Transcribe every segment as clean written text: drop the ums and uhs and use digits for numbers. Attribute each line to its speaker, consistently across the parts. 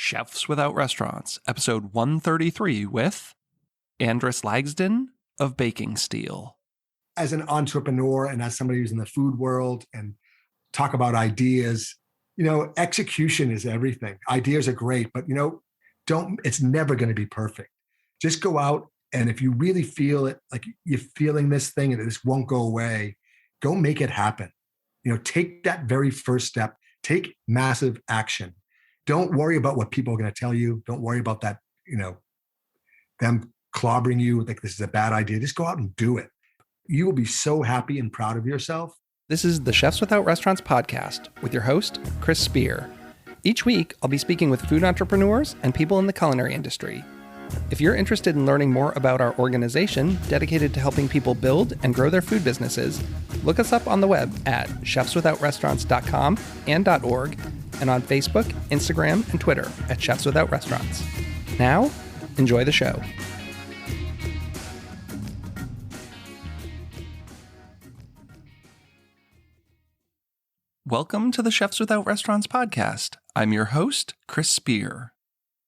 Speaker 1: Chefs Without Restaurants, episode 133 with Andris Lagsdin of Baking Steel.
Speaker 2: As an entrepreneur and as somebody who's in the food world and talk about ideas, execution is everything. Ideas are great, but it's never going to be perfect. Just go out, and if you really feel it, like you're feeling this thing and this won't go away, go make it happen. Take that very first step, take massive action. Don't worry about what people are going to tell you. Don't worry about that, them clobbering you like this is a bad idea. Just go out and do it. You will be so happy and proud of yourself.
Speaker 1: This is the Chefs Without Restaurants podcast with your host, Chris Spear. Each week, I'll be speaking with food entrepreneurs and people in the culinary industry. If you're interested in learning more about our organization dedicated to helping people build and grow their food businesses, look us up on the web at chefswithoutrestaurants.com and .org, and on Facebook, Instagram, and Twitter at Chefs Without Restaurants. Now, enjoy the show. Welcome to the Chefs Without Restaurants podcast. I'm your host, Chris Spear.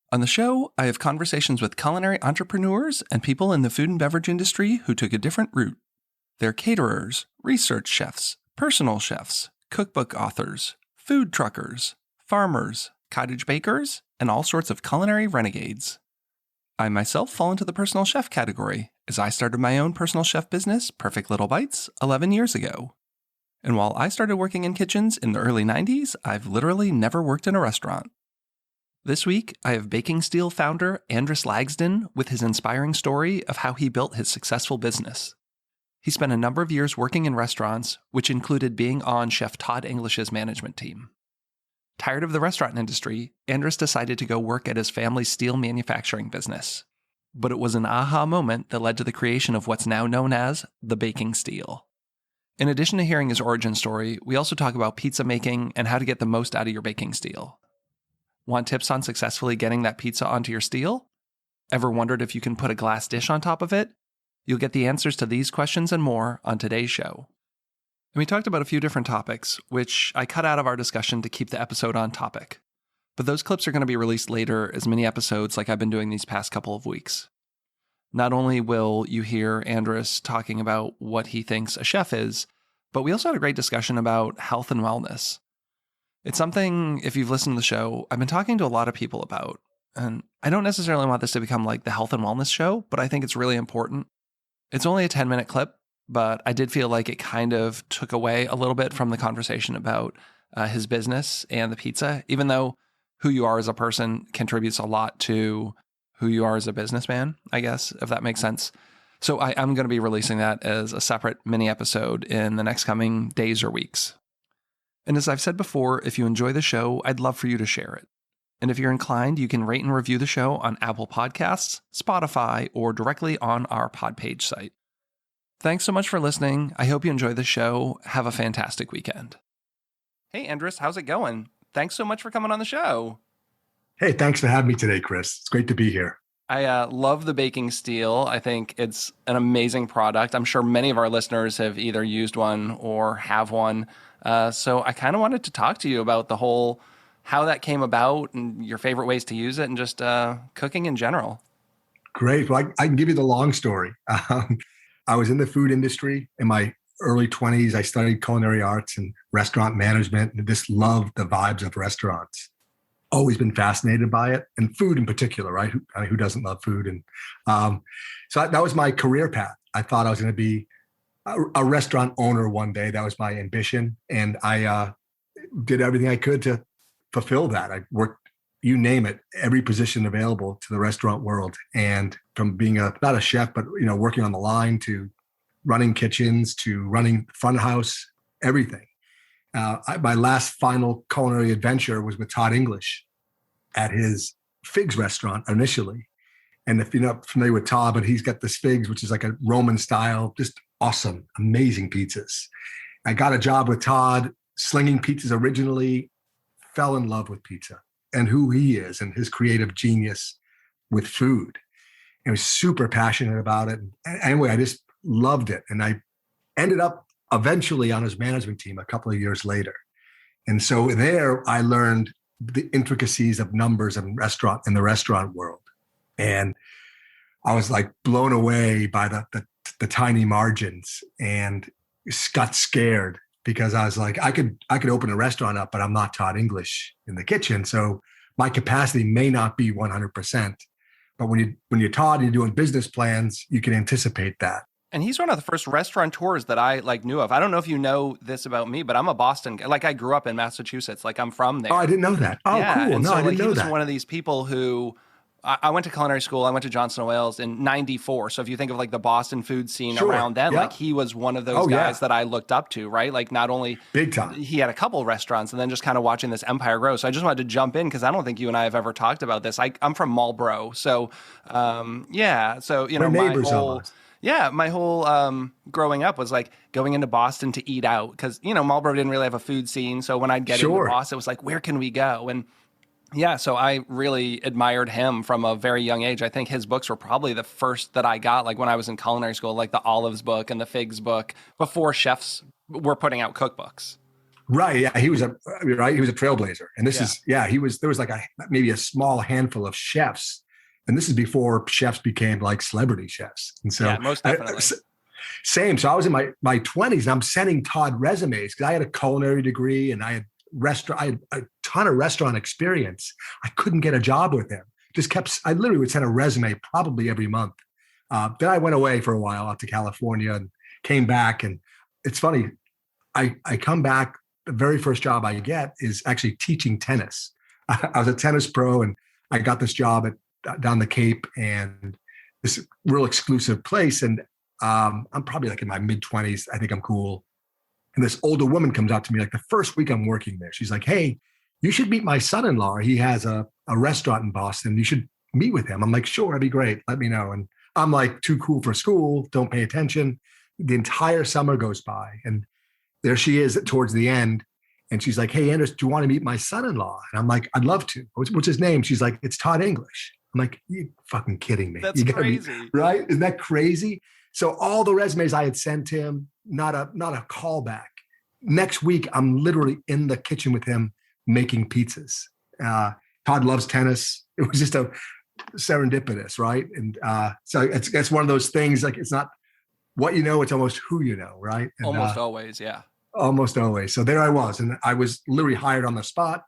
Speaker 1: On the show, I have conversations with culinary entrepreneurs and people in the food and beverage industry who took a different route. They're caterers, research chefs, personal chefs, cookbook authors, food truckers, farmers, cottage bakers, and all sorts of culinary renegades. I myself fall into the personal chef category, as I started my own personal chef business, Perfect Little Bites, 11 years ago. And while I started working in kitchens in the early 90s, I've literally never worked in a restaurant. This week, I have Baking Steel founder Andris Lagsdin with his inspiring story of how he built his successful business. He spent a number of years working in restaurants, which included being on Chef Todd English's management team. Tired of the restaurant industry, Andris decided to go work at his family's steel manufacturing business. But it was an aha moment that led to the creation of what's now known as the Baking Steel. In addition to hearing his origin story, we also talk about pizza making and how to get the most out of your baking steel. Want tips on successfully getting that pizza onto your steel? Ever wondered if you can put a glass dish on top of it? You'll get the answers to these questions and more on today's show. And we talked about a few different topics, which I cut out of our discussion to keep the episode on topic. But those clips are going to be released later as mini episodes like I've been doing these past couple of weeks. Not only will you hear Andris talking about what he thinks a chef is, but we also had a great discussion about health and wellness. It's something, if you've listened to the show, I've been talking to a lot of people about. And I don't necessarily want this to become like the health and wellness show, but I think it's really important. It's only a 10-minute clip, but I did feel like it kind of took away a little bit from the conversation about his business and the pizza, even though who you are as a person contributes a lot to who you are as a businessman, I guess, if that makes sense. So I'm going to be releasing that as a separate mini episode in the next coming days or weeks. And as I've said before, if you enjoy the show, I'd love for you to share it. And if you're inclined, you can rate and review the show on Apple Podcasts, Spotify, or directly on our Podpage site. Thanks so much for listening. I hope you enjoy the show. Have a fantastic weekend. Hey, Andris, how's it going? Thanks so much for coming on the show.
Speaker 2: Hey, thanks for having me today, Chris. It's great to be here.
Speaker 1: I love the Baking Steel. I think it's an amazing product. I'm sure many of our listeners have either used one or have one. So I kind of wanted to talk to you about the whole, how that came about and your favorite ways to use it and just cooking in general.
Speaker 2: Great. Well, I can give you the long story. I was in the food industry in my early 20s. I studied culinary arts and restaurant management and just loved the vibes of restaurants. Always been fascinated by it, and food in particular, right? Who doesn't love food? And so that was my career path. I thought I was going to be a restaurant owner one day. That was my ambition. And I did everything I could to fulfill that. I worked, you name it, every position available to the restaurant world. And from being not a chef, but working on the line, to running kitchens, to running front house, everything. My last final culinary adventure was with Todd English at his Figs restaurant initially. And if you're not familiar with Todd, but he's got this Figs, which is like a Roman style, just awesome, amazing pizzas. I got a job with Todd slinging pizzas originally, fell in love with pizza and who he is and his creative genius with food. And was super passionate about it. And anyway, I just loved it. And I ended up eventually on his management team a couple of years later. And so there I learned the intricacies of numbers and in the restaurant world. And I was like blown away by the tiny margins and got scared because I was like, I could open a restaurant up, but I'm not Todd English in the kitchen. So my capacity may not be 100%. But when you're Todd and you're doing business plans, you can anticipate that.
Speaker 1: And he's one of the first restaurateurs that I knew of. I don't know if you know this about me, but I'm a Boston guy. Like I grew up in Massachusetts. Like I'm from there.
Speaker 2: Oh, I didn't know that. Oh,
Speaker 1: yeah.
Speaker 2: cool.
Speaker 1: And
Speaker 2: No,
Speaker 1: so,
Speaker 2: I didn't know
Speaker 1: he was
Speaker 2: that.
Speaker 1: one of these people who I went to culinary school. I went to Johnson & Wales in '94. So if you think of like the Boston food scene around then, like he was one of those guys that I looked up to, right? Like not only
Speaker 2: big time,
Speaker 1: he had a couple restaurants and then just kind of watching this empire grow. So I just wanted to jump in because I don't think you and I have ever talked about this. I'm from Marlboro. So So,
Speaker 2: we're neighbors almost.
Speaker 1: Yeah, my whole growing up was like going into Boston to eat out because, Marlboro didn't really have a food scene. So when I'd get into Boston, it was like, where can we go? And yeah, so I really admired him from a very young age. I think his books were probably the first that I got, like when I was in culinary school, like the Olives book and the Figs book, before chefs were putting out cookbooks.
Speaker 2: Right. Yeah. He was a trailblazer. And there was like maybe a small handful of chefs. And this is before chefs became like celebrity chefs. And so
Speaker 1: most definitely.
Speaker 2: Same. So I was in my 20s and I'm sending Todd resumes because I had a culinary degree and I had a ton of restaurant experience. I couldn't get a job with him. I literally would send a resume probably every month. Then I went away for a while out to California and came back. And it's funny. I come back. The very first job I get is actually teaching tennis. I was a tennis pro and I got this job down the Cape and this real exclusive place. And I'm probably like in my mid 20s. I think I'm cool. And this older woman comes up to me like the first week I'm working there. She's like, hey, you should meet my son-in-law. He has a restaurant in Boston. You should meet with him. I'm like, sure, that'd be great. Let me know. And I'm like, too cool for school. Don't pay attention. The entire summer goes by. And there she is towards the end. And she's like, hey, Andris, do you want to meet my son-in-law? And I'm like, I'd love to. What's his name? She's like, it's Todd English. I'm like, you fucking kidding me.
Speaker 1: That's crazy.
Speaker 2: Right? Isn't that crazy? So all the resumes I had sent him, not a callback. Next week, I'm literally in the kitchen with him making pizzas. Todd loves tennis. It was just a serendipitous, right? And so it's one of those things, like it's not what you know, it's almost who you know, right? And,
Speaker 1: almost always, yeah.
Speaker 2: Almost always. So there I was. And I was literally hired on the spot.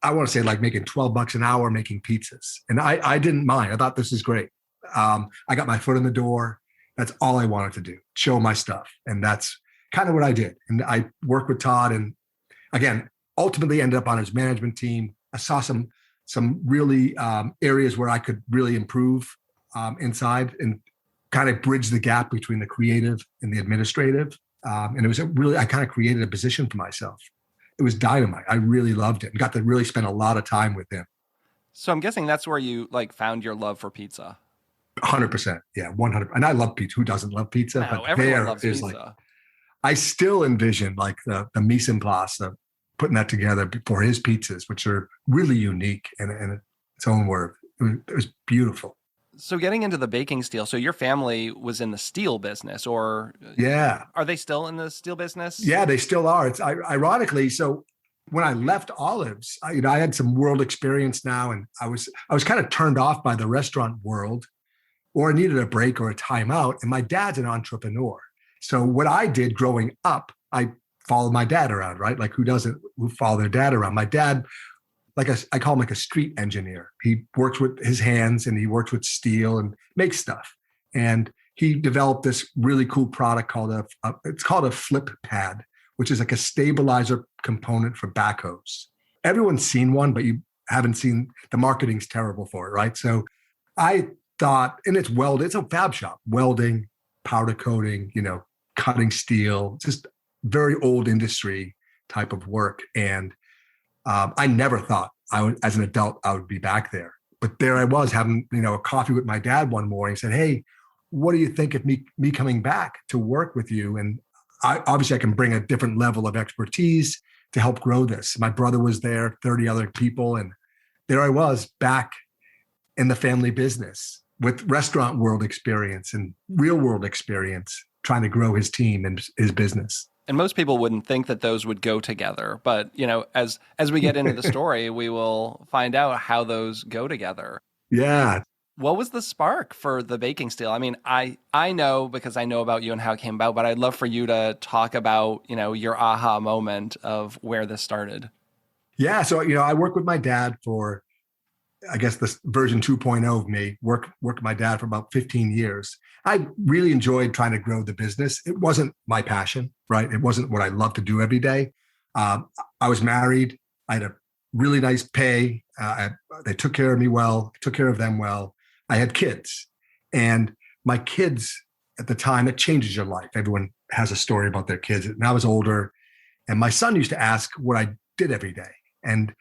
Speaker 2: I want to say like making $12 an hour making pizzas. And I didn't mind. I thought this is great. I got my foot in the door. That's all I wanted to do, show my stuff. And that's kind of what I did. And I worked with Todd and again, ultimately ended up on his management team. I saw some really areas where I could really improve inside and kind of bridge the gap between the creative and the administrative. And it was I kind of created a position for myself. It was dynamite. I really loved it and got to really spend a lot of time with him.
Speaker 1: So I'm guessing that's where you like found your love for pizza.
Speaker 2: 100%. Yeah, 100%. And I love pizza. Who doesn't love pizza?
Speaker 1: No,
Speaker 2: but
Speaker 1: everyone loves pizza.
Speaker 2: Like, I still envision like the mise en place of putting that together for his pizzas, which are really unique in its own word. It was beautiful.
Speaker 1: So getting into the baking steel, so your family was in the steel business or?
Speaker 2: Yeah.
Speaker 1: Are they still in the steel business?
Speaker 2: Yeah, they still are. It's ironically, so when I left Olives, I had some world experience now and I was kind of turned off by the restaurant world or I needed a break or a timeout. And my dad's an entrepreneur. So what I did growing up, I followed my dad around, right? Like who follow their dad around? My dad, I call him like a street engineer. He works with his hands and he works with steel and makes stuff. And he developed this really cool product called it's called a flip pad, which is like a stabilizer component for backhoes. Everyone's seen one, but you haven't seen, the marketing's terrible for it, right? So I thought, and it's a fab shop, welding, powder coating, cutting steel, just very old industry type of work. And I never thought as an adult, I would be back there. But there I was having, a coffee with my dad one morning, said, hey, what do you think of me coming back to work with you? And obviously I can bring a different level of expertise to help grow this. My brother was there, 30 other people. And there I was back in the family business with restaurant world experience and real world experience, trying to grow his team and his business.
Speaker 1: And most people wouldn't think that those would go together. But, as we get into the story, we will find out how those go together.
Speaker 2: Yeah.
Speaker 1: What was the spark for the baking steel? I mean, I know because I know about you and how it came about, but I'd love for you to talk about, your aha moment of where this started.
Speaker 2: Yeah. So, I worked with my dad for, I guess, this version 2.0 of me, worked with my dad for about 15 years. I really enjoyed trying to grow the business. It wasn't my passion, right? It wasn't what I loved to do every day. I was married. I had a really nice pay. They took care of me well, I took care of them well. I had kids. And my kids at the time, it changes your life. Everyone has a story about their kids. And I was older. And my son used to ask what I did every day. And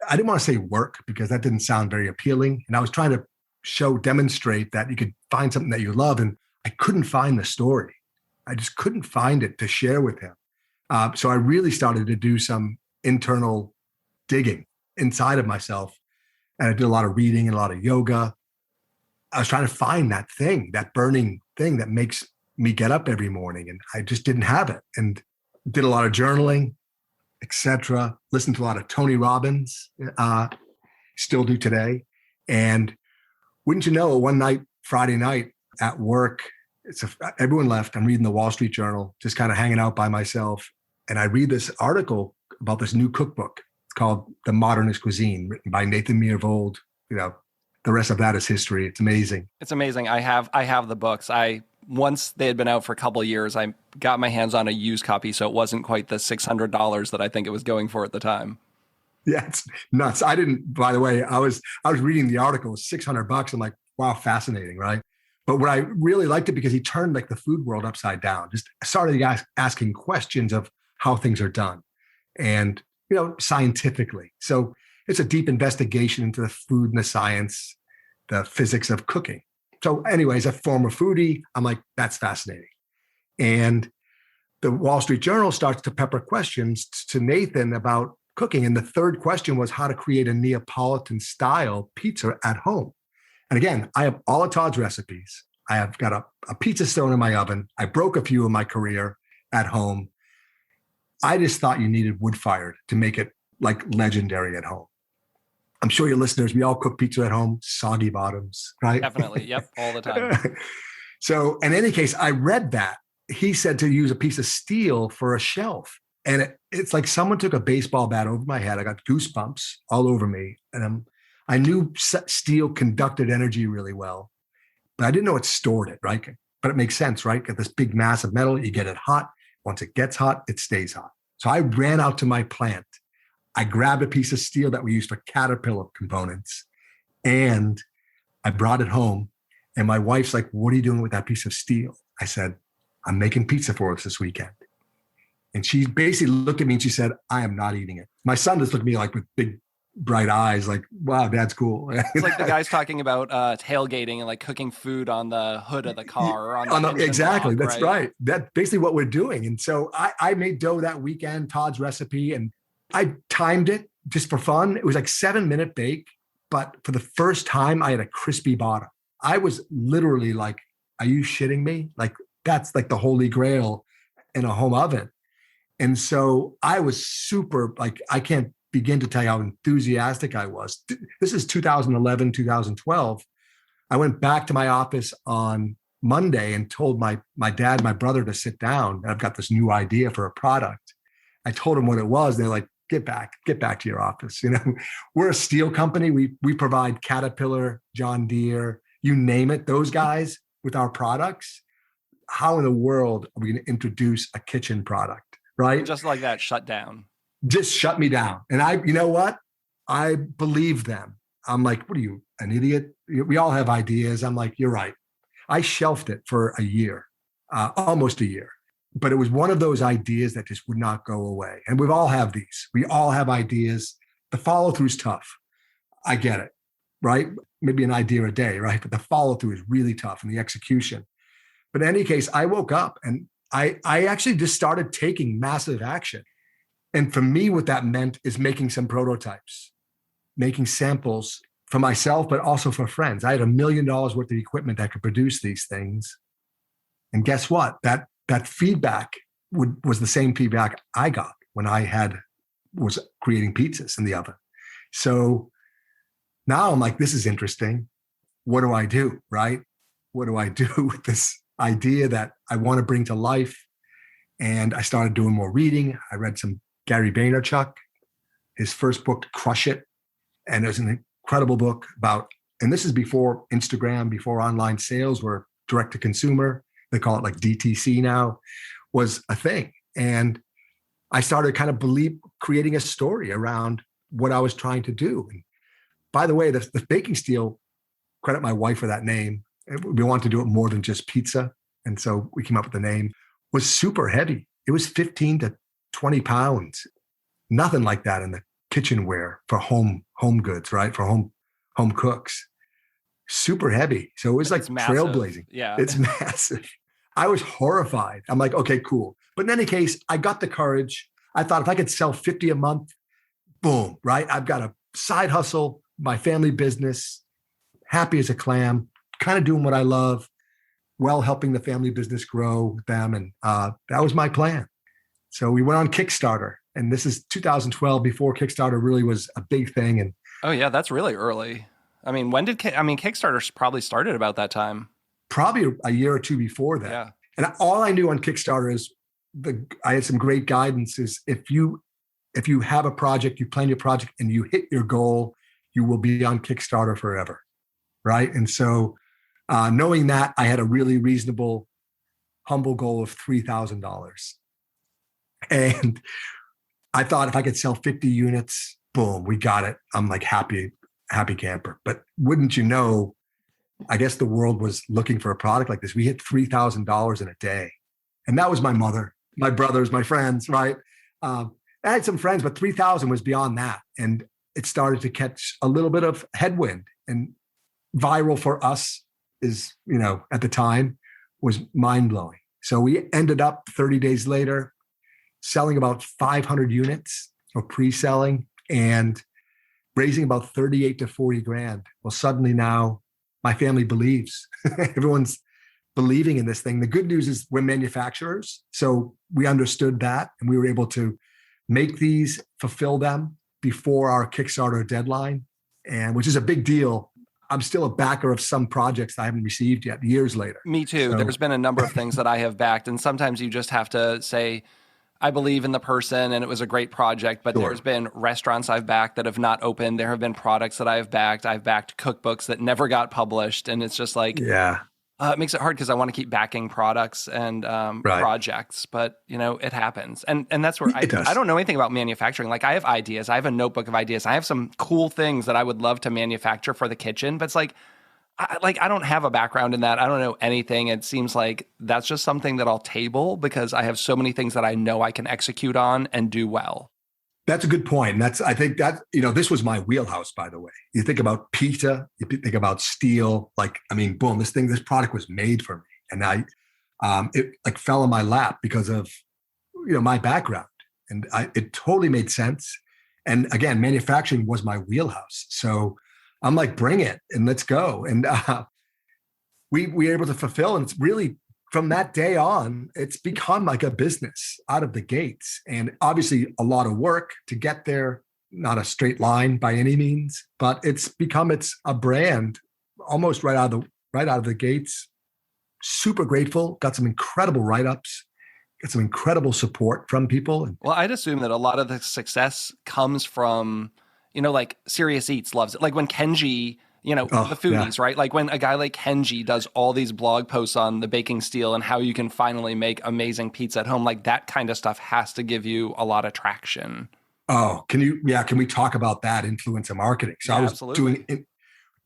Speaker 2: I didn't want to say work because that didn't sound very appealing. And I was trying to demonstrate that you could find something that you love. And I couldn't find the story. I just couldn't find it to share with him. So I really started to do some internal digging inside of myself. And I did a lot of reading and a lot of yoga. I was trying to find that thing, that burning thing that makes me get up every morning. And I just didn't have it. And did a lot of journaling, etc. Listened to a lot of Tony Robbins, still do today. And wouldn't you know, one night, Friday night at work, everyone left. I'm reading the Wall Street Journal, just kind of hanging out by myself. And I read this article about this new cookbook. It's called The Modernist Cuisine, written by Nathan Myhrvold. The rest of that is history. It's amazing.
Speaker 1: It's amazing. I have the books. Once they had been out for a couple of years, I got my hands on a used copy, so it wasn't quite the $600 that I think it was going for at the time.
Speaker 2: Yeah, it's nuts. I didn't, by the way, I was reading the article, it was $600. I'm like, wow, fascinating, right? But what I really liked it because he turned like the food world upside down. Just started asking questions of how things are done and, scientifically. So it's a deep investigation into the food and the science, the physics of cooking. So anyways, a former foodie, I'm like, that's fascinating. And the Wall Street Journal starts to pepper questions to Nathan about cooking. And the third question was how to create a Neapolitan style pizza at home. And again, I have all of Todd's recipes. I have got a pizza stone in my oven. I broke a few in my career at home. I just thought you needed wood fired to make it like legendary at home. I'm sure your listeners, we all cook pizza at home, soggy bottoms, right?
Speaker 1: Definitely. Yep. All the time.
Speaker 2: So in any case, I read that. He said to use a piece of steel for a shelf. And it's like someone took a baseball bat over my head. I got goosebumps all over me. And I knew steel conducted energy really well, but I didn't know it stored it, right? But it makes sense, right? Got this big mass of metal, you get it hot. Once it gets hot, it stays hot. So I ran out to my plant. I grabbed a piece of steel that we use for Caterpillar components and I brought it home. And my wife's like, what are you doing with that piece of steel? I said, I'm making pizza for us this weekend. And she basically looked at me and she said, I am not eating it. My son just looked at me like with big, bright eyes, like, wow, that's cool.
Speaker 1: It's like the guys talking about tailgating and like cooking food on the hood of the car. Or on the
Speaker 2: exactly.
Speaker 1: block,
Speaker 2: that's right. That's basically what we're doing. And so I made dough that weekend, Todd's recipe, and I timed it just for fun. It was like 7-minute bake, but for the first time I had a crispy bottom. I was literally like, are you shitting me? Like that's like the holy grail in a home oven. And so I was super, like, I can't begin to tell you how enthusiastic I was. This is 2011, 2012. I went back to my office on Monday and told my dad, my brother to sit down. I've got this new idea for a product. I told them what it was. They're like, get back to your office. We're a steel company. We provide Caterpillar, John Deere, you name it, those guys with our products. How in the world are we going to introduce a kitchen product? Right?
Speaker 1: Just like that, shut down.
Speaker 2: Just shut me down. And you know what? I believe them. I'm like, what are you, an idiot? We all have ideas. I'm like, you're right. I shelved it for a year, almost a year. But it was one of those ideas that just would not go away. And we all have these. We all have ideas. The follow through is tough. I get it, right? Maybe an idea a day, right? But the follow through is really tough and the execution. But in any case, I woke up and I actually just started taking massive action. And for me, what that meant is making some prototypes, making samples for myself, but also for friends. I had $1 million worth of equipment that could produce these things. And guess what? That feedback was the same feedback I got when was creating pizzas in the oven. So now I'm like, this is interesting. What do I do, right? What do I do with this idea that I want to bring to life? And I started doing more reading. I read some Gary Vaynerchuk, his first book, Crush It. And it was an incredible book about, and this is before Instagram, before online sales were direct to consumer. They call it like DTC now, was a thing. And I started kind of creating a story around what I was trying to do. And by the way, the baking steel, credit my wife for that name. We wanted to do it more than just pizza. And so we came up with the name, was super heavy. It was 15 to 20 pounds. Nothing like that in the kitchenware for home goods, right? For home cooks. Super heavy. So it was like trailblazing.
Speaker 1: Yeah.
Speaker 2: It's massive. I was horrified. I'm like, okay, cool. But in any case, I got the courage. I thought if I could sell 50 a month, boom, right? I've got a side hustle, my family business, happy as a clam, kind of doing what I love, while helping the family business grow with them. And that was my plan. So we went on Kickstarter. And this is 2012, before Kickstarter really was a big thing. And
Speaker 1: oh yeah, that's really early. I mean, Kickstarter probably started about that time.
Speaker 2: Probably a year or two before that.
Speaker 1: Yeah.
Speaker 2: And all I knew on Kickstarter is I had some great guidance is if you have a project, you plan your project and you hit your goal, you will be on Kickstarter forever. Right. And so knowing that, I had a really reasonable, humble goal of $3,000. And I thought if I could sell 50 units, boom, we got it. I'm like happy camper. But wouldn't you know, I guess the world was looking for a product like this. We hit $3,000 in a day. And that was my mother, my brothers, my friends, right? I had some friends, but 3,000 was beyond that. And it started to catch a little bit of headwind. And viral for us is, at the time was mind-blowing. So we ended up 30 days later selling about 500 units or pre-selling and raising about 38 to 40 grand. Well, suddenly now my family believes. Everyone's believing in this thing. The good news is we're manufacturers. So we understood that and we were able to make these, fulfill them before our Kickstarter deadline, and which is a big deal. I'm still a backer of some projects I haven't received yet, years later.
Speaker 1: Me too. So, there's been a number of things that I have backed, and sometimes you just have to say, I believe in the person and it was a great project, but There's been restaurants I've backed that have not opened. There have been products that I've backed. I've backed cookbooks that never got published. And it's just like, it makes it hard because I want to keep backing products and projects, but it happens. And that's where I don't know anything about manufacturing. Like I have ideas. I have a notebook of ideas. I have some cool things that I would love to manufacture for the kitchen, but it's like, I don't have a background in that. I don't know anything. It seems like that's just something that I'll table because I have so many things that I know I can execute on and do well.
Speaker 2: That's a good point. And I think that, this was my wheelhouse, by the way. You think about pizza, you think about steel, boom, this product was made for me. And it fell in my lap because of, my background. And it totally made sense. And again, manufacturing was my wheelhouse. So I'm like, bring it and let's go. And we were able to fulfill. And it's really from that day on, it's become like a business out of the gates. And obviously a lot of work to get there, not a straight line by any means, but it's a brand almost right out of the gates. Super grateful. Got some incredible write-ups. Got some incredible support from people.
Speaker 1: Well, I'd assume that a lot of the success comes from like Serious Eats loves it. Like when Kenji, the foodies, right? Like when a guy like Kenji does all these blog posts on the baking steel and how you can finally make amazing pizza at home, like that kind of stuff has to give you a lot of traction.
Speaker 2: Oh, can we talk about that influencer marketing? So I was doing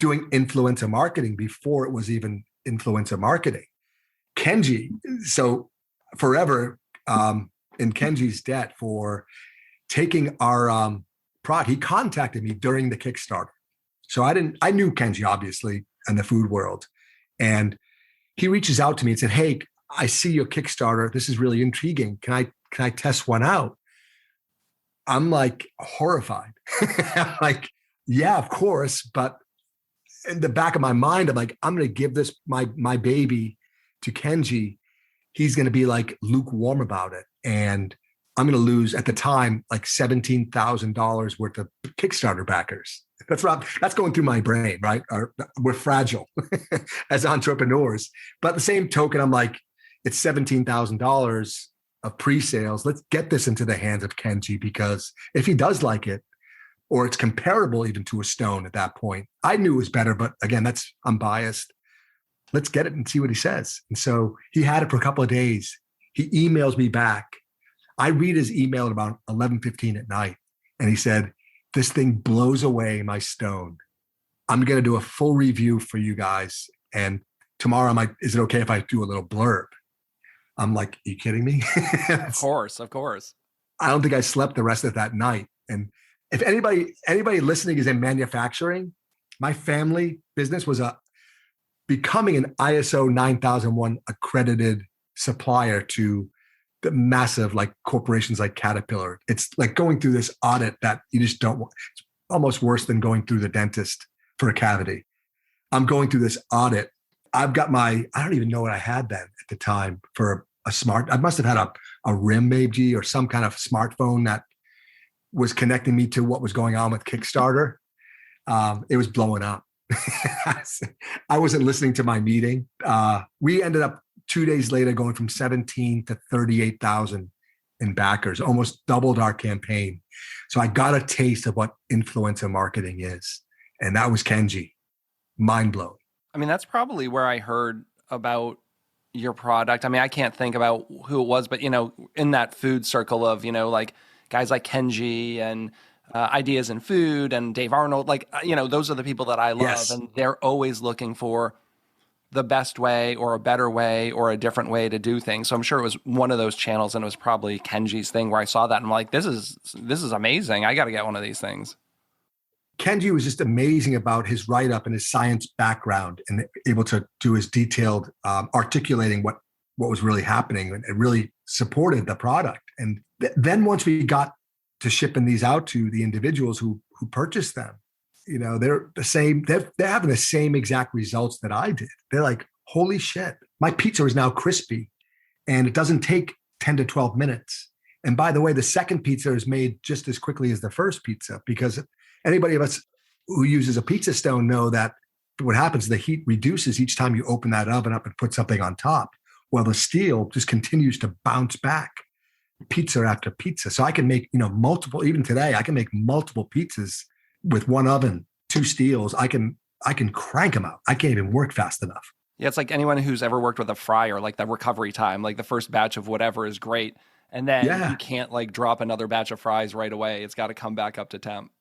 Speaker 2: influencer marketing before it was even influencer marketing. Kenji, so forever in Kenji's debt for taking our product. He contacted me during the Kickstarter. So I knew Kenji obviously in the food world. And he reaches out to me and said, "Hey, I see your Kickstarter. This is really intriguing. Can I test one out?" I'm like horrified. I'm like, yeah, of course. But in the back of my mind, I'm like, I'm going to give this, my baby to Kenji. He's going to be like lukewarm about it. and I'm going to lose at the time like $17,000 worth of Kickstarter backers. That's going through my brain, right? We're fragile as entrepreneurs, but at the same token, I'm like, it's $17,000 of pre-sales. Let's get this into the hands of Kenji, because if he does like it, or it's comparable even to a stone at that point, I knew it was better, but again, I'm biased. Let's get it and see what he says. And so he had it for a couple of days. He emails me back. I read his email at about 11:15 at night. And he said, this thing blows away my stone. I'm going to do a full review for you guys. And tomorrow, is it okay if I do a little blurb? I'm like, are you kidding me?
Speaker 1: Of course.
Speaker 2: I don't think I slept the rest of that night. And if anybody listening is in manufacturing, my family business was becoming an ISO 9001 accredited supplier to the massive like corporations like Caterpillar. It's like going through this audit that you just don't want. It's almost worse than going through the dentist for a cavity. I'm going through this audit. I've got I don't even know what I had then at the time for I must have had a RIM maybe, or some kind of smartphone that was connecting me to what was going on with Kickstarter. It was blowing up. I wasn't listening to my meeting. We ended up 2 days later going from 17 to 38,000 in backers, almost doubled our campaign. So I got a taste of what influencer marketing is. And that was Kenji. Mind blowing.
Speaker 1: I mean, that's probably where I heard about your product. I mean, I can't think about who it was, but, in that food circle of, like guys like Kenji and Ideas in Food and Dave Arnold, like, those are the people that I love. Yes. And they're always looking for the best way or a better way or a different way to do things. So I'm sure it was one of those channels, and it was probably Kenji's thing where I saw that and I'm like, this is amazing. I got to get one of these things.
Speaker 2: Kenji was just amazing about his write-up and his science background, and able to do his detailed articulating what was really happening, and it really supported the product. And then once we got to shipping these out to the individuals who purchased them, they're the same. They're having the same exact results that I did. They're like, holy shit, my pizza is now crispy, and it doesn't take 10 to 12 minutes. And by the way, the second pizza is made just as quickly as the first pizza, because anybody of us who uses a pizza stone know that what happens, the heat reduces each time you open that oven up and put something on top. Well, the steel just continues to bounce back pizza after pizza. So I can make, multiple, even today, I can make multiple pizzas with one oven, 2 steels. I can crank them out. I can't even work fast enough.
Speaker 1: Yeah, it's like anyone who's ever worked with a fryer, like the recovery time, like the first batch of whatever is great. And then you can't like drop another batch of fries right away. It's got to come back up to temp.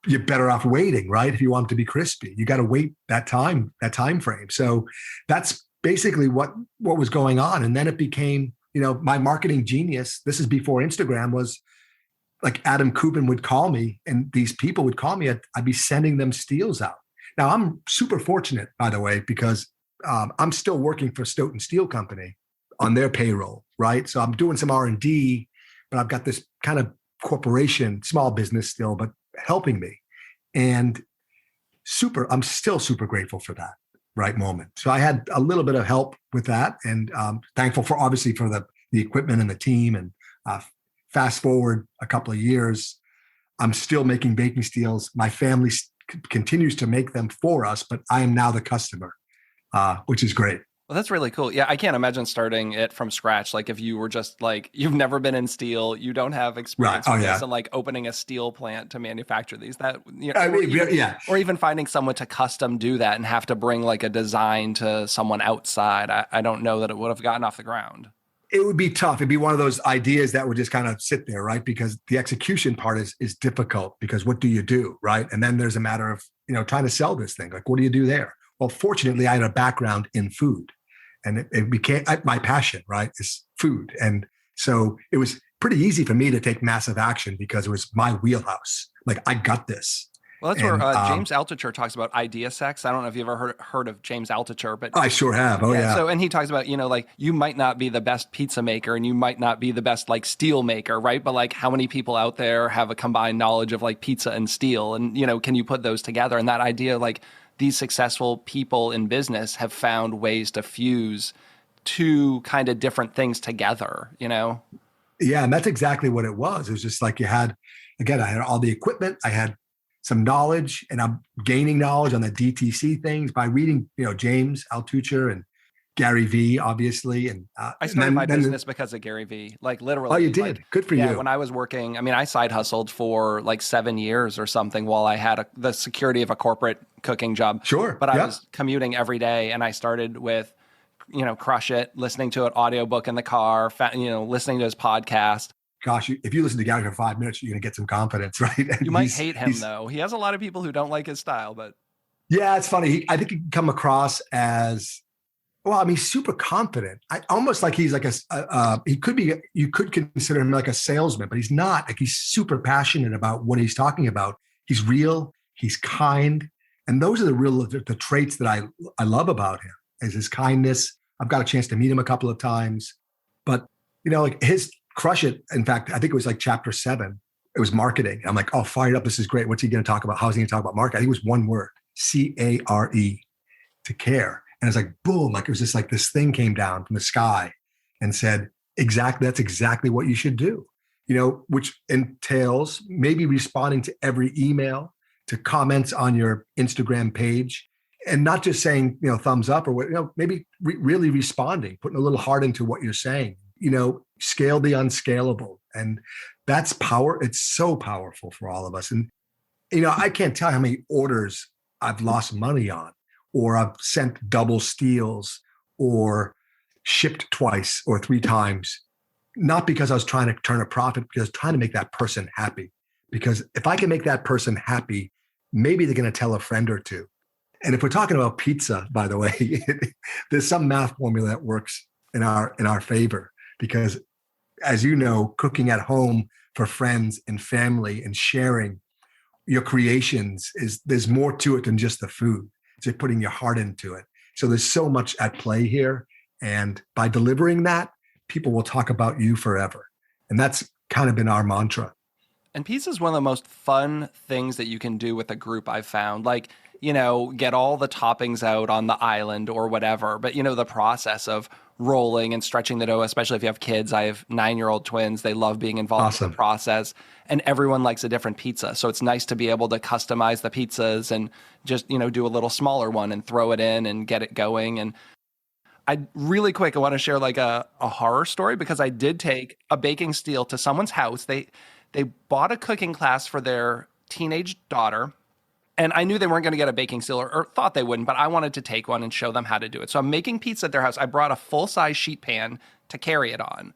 Speaker 2: You're better off waiting, right? If you want it to be crispy, you got to wait that time frame. So that's basically what was going on. And then it became, my marketing genius, this is before Instagram, was like Adam Kubin would call me, and these people would call me. I'd be sending them steels out. Now I'm super fortunate, by the way, because I'm still working for Stoughton Steel Company on their payroll, right? So I'm doing some R&D, but I've got this kind of corporation, small business still, but helping me. And I'm still super grateful for that right moment. So I had a little bit of help with that, and thankful for obviously for the equipment and the team. And fast forward a couple of years, I'm still making baking steels. My family continues to make them for us, but I am now the customer, which is great.
Speaker 1: Well, that's really cool. Yeah, I can't imagine starting it from scratch. Like if you were just like, you've never been in steel, you don't have experience with this, and like opening a steel plant to manufacture these, or even finding someone to custom do that and have to bring like a design to someone outside. I don't know that it would have gotten off the ground.
Speaker 2: It would be tough. It'd be one of those ideas that would just kind of sit there, right? Because the execution part is difficult, because what do you do, right? And then there's a matter of, trying to sell this thing. Like, what do you do there? Well, fortunately, I had a background in food. And it became my passion, right, is food. And so it was pretty easy for me to take massive action because it was my wheelhouse. Like, I got this.
Speaker 1: Well, that's where James Altucher talks about idea sex. I don't know if you've ever heard of James Altucher, but
Speaker 2: I sure have. Oh, yeah.
Speaker 1: So, and he talks about, like you might not be the best pizza maker and you might not be the best like steel maker, right? But like how many people out there have a combined knowledge of like pizza and steel? And, can you put those together? And that idea, like, these successful people in business have found ways to fuse two kind of different things together,
Speaker 2: Yeah, and that's exactly what it was. It was just like I had all the equipment, I had some knowledge, and I'm gaining knowledge on the DTC things by reading, James Altucher and Gary V, obviously. And,
Speaker 1: I started my business because of Gary Vee, like literally.
Speaker 2: Oh, you did?
Speaker 1: Like,
Speaker 2: Good for
Speaker 1: yeah,
Speaker 2: you.
Speaker 1: when I was working, I mean, I side hustled for like 7 years or something while I had the security of a corporate cooking job.
Speaker 2: Sure.
Speaker 1: But I was commuting every day, and I started with, Crush It, listening to an audiobook in the car, listening to his podcast.
Speaker 2: Gosh, if you listen to Gary for 5 minutes, you're going to get some confidence, right? And
Speaker 1: You might hate him, though. He has a lot of people who don't like his style, but.
Speaker 2: Yeah, it's funny. I think he can come across as, well, I mean, super confident. Almost like he's like he could be, you could consider him like a salesman, but he's not. Like, he's super passionate about what he's talking about. He's real, he's kind. And those are the traits that I love about him, is his kindness. I've got a chance to meet him a couple of times, but like his Crush It. In fact, I think it was like chapter 7. It was marketing. I'm like, oh, fired up. This is great. What's he going to talk about? How's he going to talk about marketing? I think it was one word, CARE, to care. And it's like, boom, like it was just like this thing came down from the sky and said, that's exactly what you should do, which entails maybe responding to every email, to comments on your Instagram page, and not just saying, thumbs up or what, maybe really responding, putting a little heart into what you're saying, scale the unscalable. And that's power. It's so powerful for all of us. And, I can't tell how many orders I've lost money on, or I've sent double steals, or shipped twice or 3 times, not because I was trying to turn a profit, because I was trying to make that person happy. Because if I can make that person happy, maybe they're going to tell a friend or two. And if we're talking about pizza, by the way, there's some math formula that works in our favor, because as you know, cooking at home for friends and family and sharing your creations there's more to it than just the food. It's just putting your heart into it. So there's so much at play here. And by delivering that, people will talk about you forever. And that's kind of been our mantra.
Speaker 1: And pizza is one of the most fun things that you can do with a group, I've found. Like, get all the toppings out on the island or whatever. But, the process of rolling and stretching the dough, especially if you have kids. I have 9-year-old twins. They love being involved in the process. And everyone likes a different pizza. So it's nice to be able to customize the pizzas and just, do a little smaller one and throw it in and get it going. And I really quick, I want to share like a horror story, because I did take a baking steel to someone's house. They bought a cooking class for their teenage daughter. And I knew they weren't going to get a baking steel, or thought they wouldn't, but I wanted to take one and show them how to do it. So I'm making pizza at their house. I brought a full-size sheet pan to carry it on.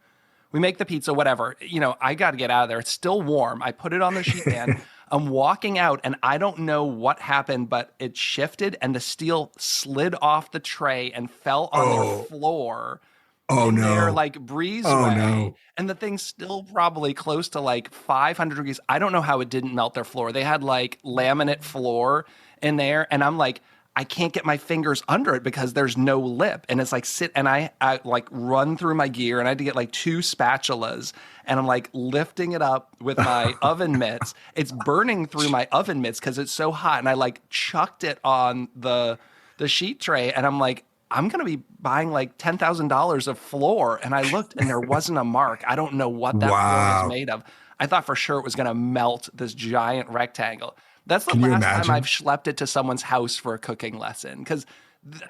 Speaker 1: We make the pizza, whatever. I got to get out of there. It's still warm. I put it on the sheet pan. I'm walking out, and I don't know what happened, but it shifted, and the steel slid off the tray and fell on their floor.
Speaker 2: Oh, no.
Speaker 1: Their like breezeway. No. And the thing's still probably close to like 500 degrees. I don't know how it didn't melt their floor. They had like laminate floor in there. And I'm like, I can't get my fingers under it because there's no lip. And it's like and I like run through my gear, and I had to get like 2 spatulas, and I'm like lifting it up with my oven mitts. It's burning through my oven mitts because it's so hot. And I like chucked it on the sheet tray, and I'm like, I'm going to be buying like $10,000 of floor. And I looked, and there wasn't a mark. I don't know what that floor was made of. I thought for sure it was going to melt this giant rectangle. That's the last time I've schlepped it to someone's house for a cooking lesson. Because,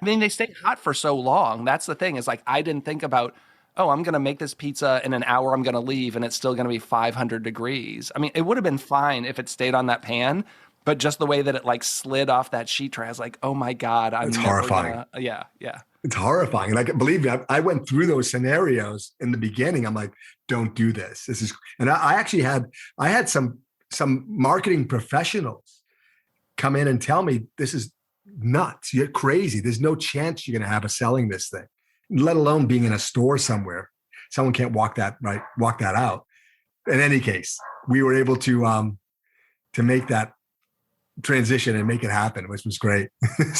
Speaker 1: they stay hot for so long. That's the thing, is like, I didn't think about, I'm going to make this pizza in an hour, I'm going to leave, and it's still going to be 500 degrees. I mean, it would have been fine if it stayed on that pan. But just the way that it like slid off that sheet tray, I was like, oh my God. It's
Speaker 2: horrifying.
Speaker 1: Yeah.
Speaker 2: It's horrifying. Like, believe me, I went through those scenarios in the beginning. I'm like, don't do this. And I actually had some marketing professionals come in and tell me, this is nuts. You're crazy. There's no chance you're going to have us selling this thing, let alone being in a store somewhere. Someone can't walk that out. In any case, we were able to make that transition and make it happen, which was great.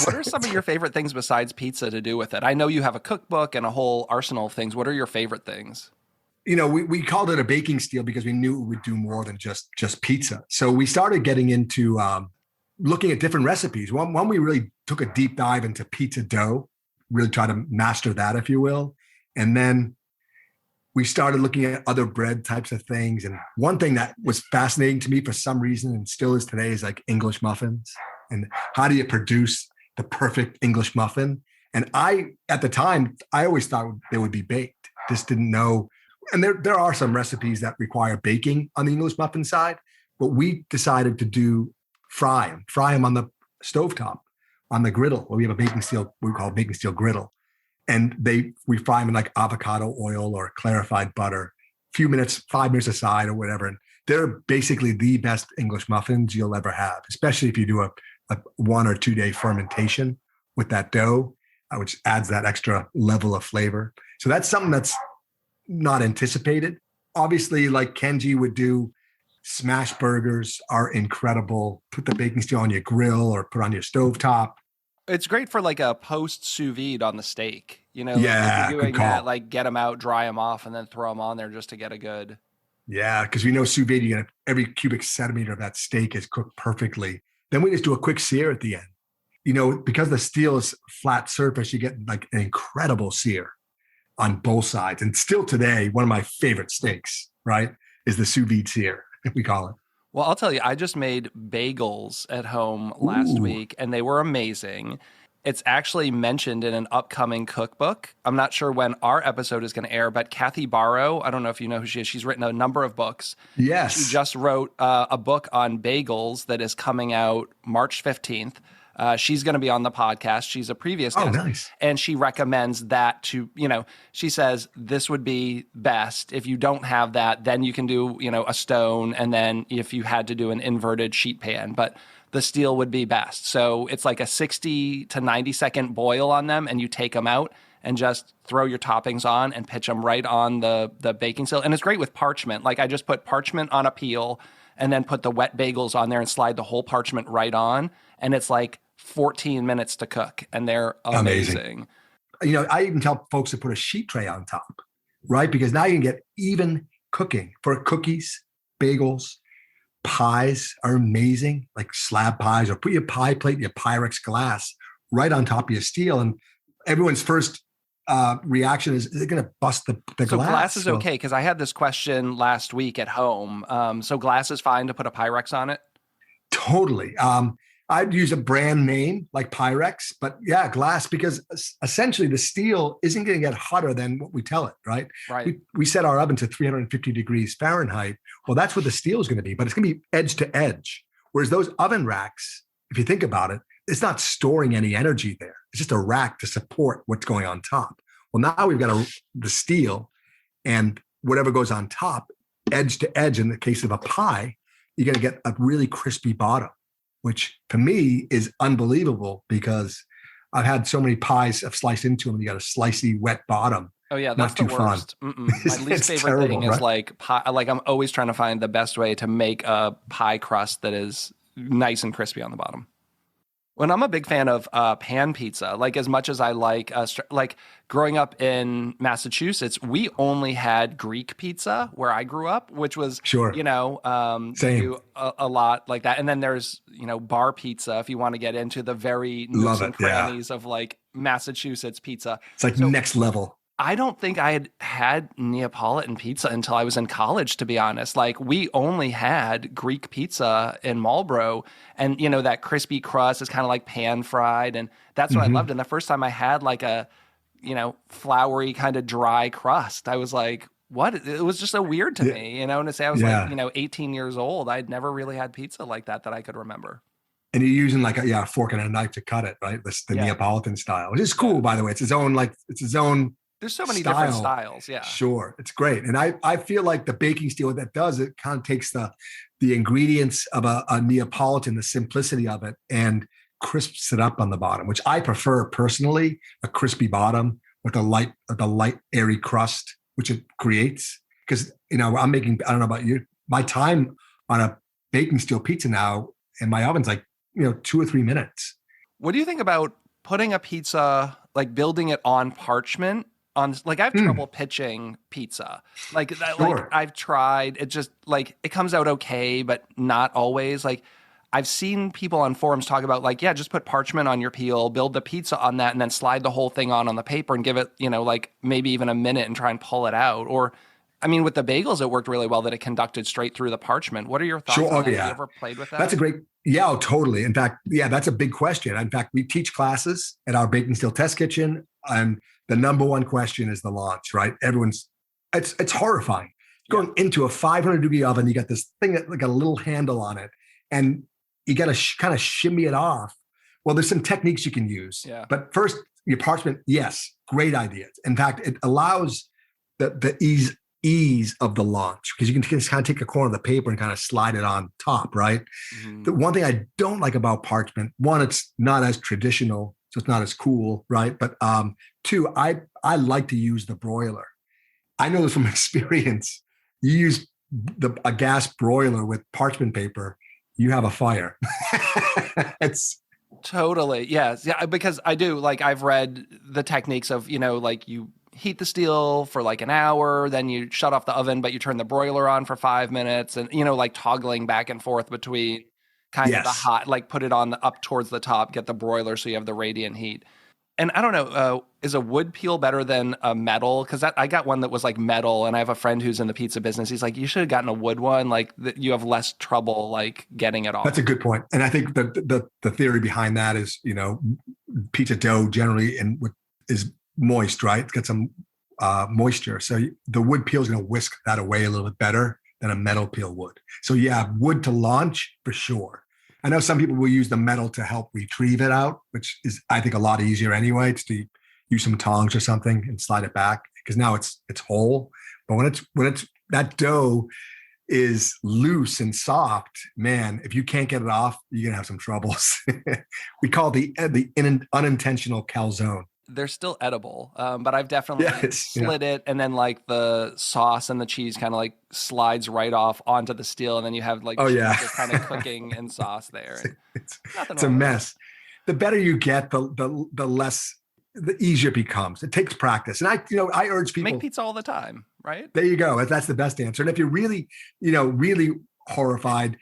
Speaker 1: What are some of your favorite things besides pizza to do with it? I know you have a cookbook and a whole arsenal of things. What are your favorite things?
Speaker 2: We called it a baking steel because we knew it would do more than just pizza. So we started getting into looking at different recipes. One, we really took a deep dive into pizza dough, really try to master that, if you will. And then we started looking at other bread types of things. And one thing that was fascinating to me for some reason and still is today is like English muffins. And how do you produce the perfect English muffin? And at the time, I always thought they would be baked. Just didn't know. And there are some recipes that require baking on the English muffin side, but we decided to fry them on the stovetop, on the griddle. Well, we have a we call it baking steel griddle. And we fry them in like avocado oil or clarified butter, few minutes, 5 minutes aside or whatever. And they're basically the best English muffins you'll ever have, especially if you do a 1 or 2 day fermentation with that dough, which adds that extra level of flavor. So that's something that's not anticipated. Obviously, like Kenji would do, smash burgers are incredible. Put the baking steel on your grill or put on your stovetop.
Speaker 1: It's great for like a post sous vide on the steak,
Speaker 2: Yeah,
Speaker 1: like you're doing that, like get them out, dry them off, and then throw them on there just to get a good.
Speaker 2: Yeah, because we know sous vide, every cubic centimeter of that steak is cooked perfectly. Then we just do a quick sear at the end. Because the steel is flat surface, you get like an incredible sear on both sides. And still today, one of my favorite steaks, right, is the sous vide sear, we call it.
Speaker 1: Well, I'll tell you, I just made bagels at home last week, and they were amazing. It's actually mentioned in an upcoming cookbook. I'm not sure when our episode is going to air, but Kathy Barrow, I don't know if you know who she is. She's written a number of books.
Speaker 2: Yes.
Speaker 1: She just wrote a book on bagels that is coming out March 15th. She's going to be on the podcast. She's a previous guest.
Speaker 2: Oh, nice.
Speaker 1: And she recommends that she says this would be best. If you don't have that, then you can do, a stone. And then if you had to do an inverted sheet pan, but the steel would be best. So it's like a 60 to 90 second boil on them, and you take them out and just throw your toppings on and pitch them right on the baking steel. And it's great with parchment. Like I just put parchment on a peel and then put the wet bagels on there and slide the whole parchment right on. And it's like 14 minutes to cook, and they're amazing.
Speaker 2: I even tell folks to put a sheet tray on top, right? Because now you can get even cooking for cookies, bagels, pies are amazing, like slab pies, or put your pie plate, your Pyrex glass right on top of your steel. And everyone's first reaction is it going to bust the glass?
Speaker 1: So glass is okay, because I had this question last week at home. So glass is fine to put a Pyrex on it?
Speaker 2: Totally. I'd use a brand name like Pyrex, but yeah, glass, because essentially the steel isn't going to get hotter than what we tell it, right?
Speaker 1: Right.
Speaker 2: We set our oven to 350 degrees Fahrenheit. Well, that's what the steel is going to be, but it's going to be edge to edge. Whereas those oven racks, if you think about it, it's not storing any energy there. It's just a rack to support what's going on top. Well, now we've got the steel, and whatever goes on top, edge to edge. In the case of a pie, you're going to get a really crispy bottom, which for me is unbelievable because I've had so many pies I've sliced into them. You got a slicey, wet bottom.
Speaker 1: Oh yeah, that's the worst. My least favorite
Speaker 2: terrible,
Speaker 1: thing is
Speaker 2: right?
Speaker 1: like pie. Like I'm always trying to find the best way to make a pie crust that is nice and crispy on the bottom. When I'm a big fan of pan pizza, like as much as I like growing up in Massachusetts, we only had Greek pizza where I grew up, which was,
Speaker 2: Sure. Same.
Speaker 1: do a lot like that. And then there's, bar pizza if you want to get into the very nooks and crannies of like Massachusetts pizza.
Speaker 2: It's like next level.
Speaker 1: I don't think I had Neapolitan pizza until I was in college, to be honest. Like we only had Greek pizza in Marlboro, and that crispy crust is kind of like pan fried, and that's what I loved. And the first time I had like a, floury kind of dry crust, I was like, what? It was just so weird to me, and to say I was like, 18 years old, I'd never really had pizza like that I could remember.
Speaker 2: And you're using like a fork and a knife to cut it, right? The Neapolitan style, which is cool, by the way. It's its own.
Speaker 1: There's so many different styles. Yeah.
Speaker 2: Sure. It's great. And I feel like the baking steel, what that does, it kind of takes the ingredients of a Neapolitan, the simplicity of it, and crisps it up on the bottom, which I prefer personally, a crispy bottom with a light, airy crust, which it creates. Because, I'm making, I don't know about you, my time on a baking steel pizza now in my oven's like, 2 or 3 minutes.
Speaker 1: What do you think about putting a pizza, like building it on parchment? I have trouble pitching pizza. Like I've tried. It just it comes out okay, but not always. Like I've seen people on forums talk about like, yeah, just put parchment on your peel, build the pizza on that, and then slide the whole thing on the paper and give it, like maybe even a minute and try and pull it out. Or, I mean, with the bagels, it worked really well that it conducted straight through the parchment. What are your thoughts
Speaker 2: Sure.
Speaker 1: on
Speaker 2: Oh,
Speaker 1: that?
Speaker 2: yeah.
Speaker 1: Have you ever played with that?
Speaker 2: That's a great, yeah, oh, totally. In fact, yeah, that's a big question. In fact, we teach classes at our baking steel test kitchen, and the number one question is the launch, right? It's horrifying. Going into a 500-degree oven, you got this thing that like a little handle on it, and you got to kind of shimmy it off. Well, there's some techniques you can use.
Speaker 1: Yeah.
Speaker 2: But first, your parchment, yes, great idea. In fact, it allows the ease of the launch, because you can just kind of take a corner of the paper and kind of slide it on top, right?
Speaker 1: Mm-hmm.
Speaker 2: The one thing I don't like about parchment, one, it's not as traditional, so it's not as cool, right? But two, I like to use the broiler. I know this from experience. You use a gas broiler with parchment paper, you have a fire. It's
Speaker 1: totally, yes. Yeah, because I do, like, I've read the techniques of, like you heat the steel for like an hour, then you shut off the oven, but you turn the broiler on for 5 minutes, and, like toggling back and forth between kind of the hot, like put it on up towards the top, get the broiler so you have the radiant heat. And I don't know, is a wood peel better than a metal? Because I got one that was like metal, and I have a friend who's in the pizza business. He's like, you should have gotten a wood one. Like you have less trouble like getting it off.
Speaker 2: That's a good point. And I think the theory behind that is, pizza dough generally is moist, right? It's got some moisture. So the wood peel is going to whisk that away a little bit better than a metal peel would. So yeah, wood to launch for sure. I know some people will use the metal to help retrieve it out, which is, I think, a lot easier anyway. It's to use some tongs or something and slide it back, because now it's whole. But when it's that dough is loose and soft, man, if you can't get it off, you're gonna have some troubles. We call it the unintentional calzone.
Speaker 1: They're still edible, but I've definitely slid it, and then like the sauce and the cheese kind of like slides right off onto the steel, and then you have like just kind of cooking and sauce there.
Speaker 2: It's a mess. The better you get, the easier it becomes. It takes practice, and I urge people
Speaker 1: make pizza all the time, right?
Speaker 2: There you go. That's the best answer. And if you're really, really horrified,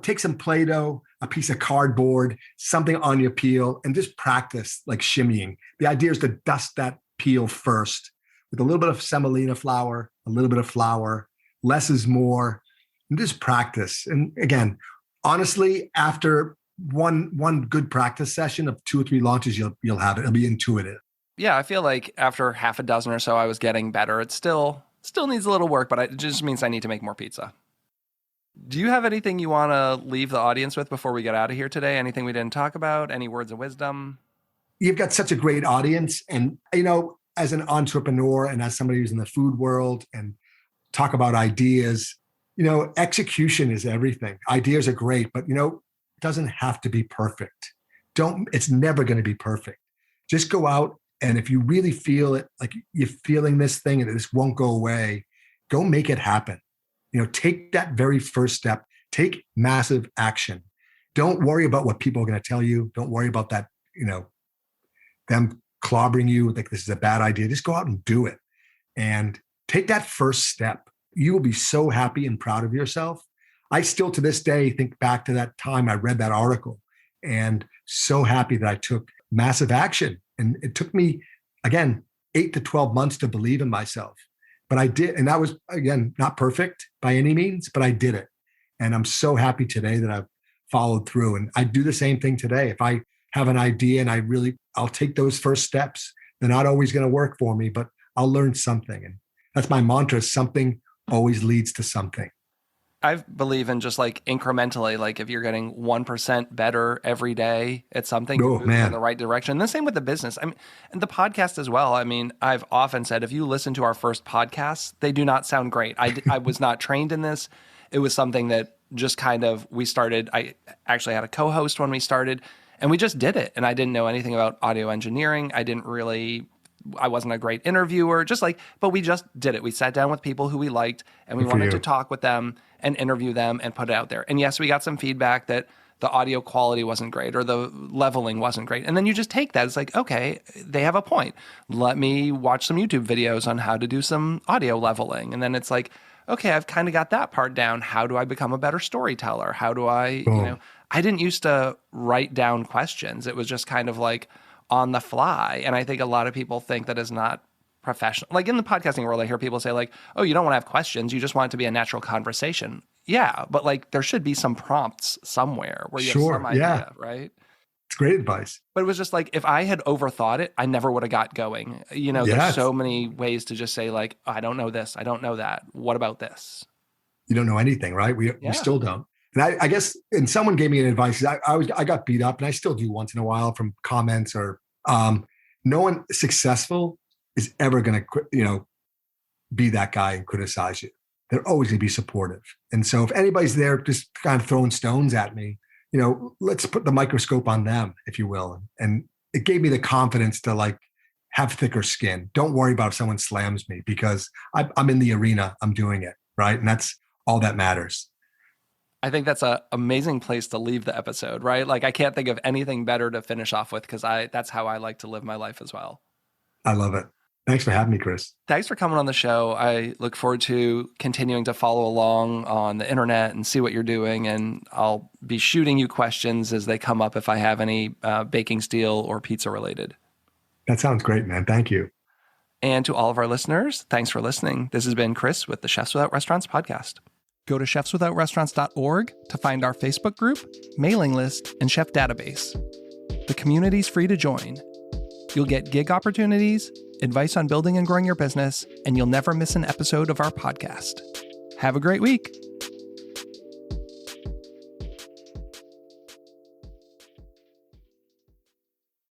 Speaker 2: take some Play-Doh, a piece of cardboard, something on your peel, and just practice like shimmying. The idea is to dust that peel first with a little bit of semolina flour, a little bit of flour. Less is more, and just practice. And again, honestly, after one good practice session of 2 or 3 launches, you'll have it. It'll be intuitive.
Speaker 1: Yeah, I feel like after half a dozen or so, I was getting better. It still needs a little work, but it just means I need to make more pizza. Do you have anything you want to leave the audience with before we get out of here today? Anything we didn't talk about? Any words of wisdom?
Speaker 2: You've got such a great audience. And, as an entrepreneur and as somebody who's in the food world and talk about ideas, execution is everything. Ideas are great, but, it doesn't have to be perfect. It's never going to be perfect. Just go out, and if you really feel it, like you're feeling this thing and this won't go away, go make it happen. Take that very first step. Take massive action. Don't worry about what people are going to tell you. Don't worry about that, them clobbering you like this is a bad idea. Just go out and do it. And take that first step. You will be so happy and proud of yourself. I still, to this day, think back to that time I read that article, and so happy that I took massive action. And it took me, again, 8 to 12 months to believe in myself. But I did. And that was, again, not perfect by any means, but I did it. And I'm so happy today that I've followed through. And I do the same thing today. If I have an idea and I'll take those first steps. They're not always going to work for me, but I'll learn something. And that's my mantra. Something always leads to something.
Speaker 1: I believe in just like incrementally, like if you're getting 1% better every day at something, in the right direction. And the same with the business. I mean, and the podcast as well. I mean, I've often said, if you listen to our first podcasts, they do not sound great. I was not trained in this. It was something that just kind of, we started. I actually had a co-host when we started, and we just did it. And I didn't know anything about audio engineering. I wasn't a great interviewer, but we just did it. We sat down with people who we liked, and we wanted to talk with them and interview them and put it out there. And yes, we got some feedback that the audio quality wasn't great or the leveling wasn't great. And then you just take that. It's like, okay, they have a point. Let me watch some YouTube videos on how to do some audio leveling. And then it's like, okay, I've kind of got that part down. How do I become a better storyteller? How do I, I didn't used to write down questions. It was just kind of like on the fly. And I think a lot of people think that is not professional. Like in the podcasting world, I hear people say like, oh, you don't want to have questions. You just want it to be a natural conversation. Yeah. But like there should be some prompts somewhere where you have some idea, right?
Speaker 2: It's great advice.
Speaker 1: But it was just like, if I had overthought it, I never would have got going. You know, there's so many ways to just say like, I don't know this. I don't know that. What about this?
Speaker 2: You don't know anything, right? We still don't. And I guess, and someone gave me an advice. I got beat up, and I still do once in a while from comments or no one successful is ever going to, be that guy and criticize you. They're always going to be supportive. And so if anybody's there just kind of throwing stones at me, let's put the microscope on them, if you will. And it gave me the confidence to like have thicker skin. Don't worry about if someone slams me because I'm in the arena. I'm doing it, right? And that's all that matters.
Speaker 1: I think that's an amazing place to leave the episode, right? Like I can't think of anything better to finish off with because that's how I like to live my life as well.
Speaker 2: I love it. Thanks for having me, Chris.
Speaker 1: Thanks for coming on the show. I look forward to continuing to follow along on the internet and see what you're doing. And I'll be shooting you questions as they come up if I have any baking steel or pizza related.
Speaker 2: That sounds great, man. Thank you.
Speaker 1: And to all of our listeners, thanks for listening. This has been Chris with the Chefs Without Restaurants podcast. Go to chefswithoutrestaurants.org to find our Facebook group, mailing list, and chef database. The community's free to join. You'll get gig opportunities, advice on building and growing your business, and you'll never miss an episode of our podcast. Have a great week.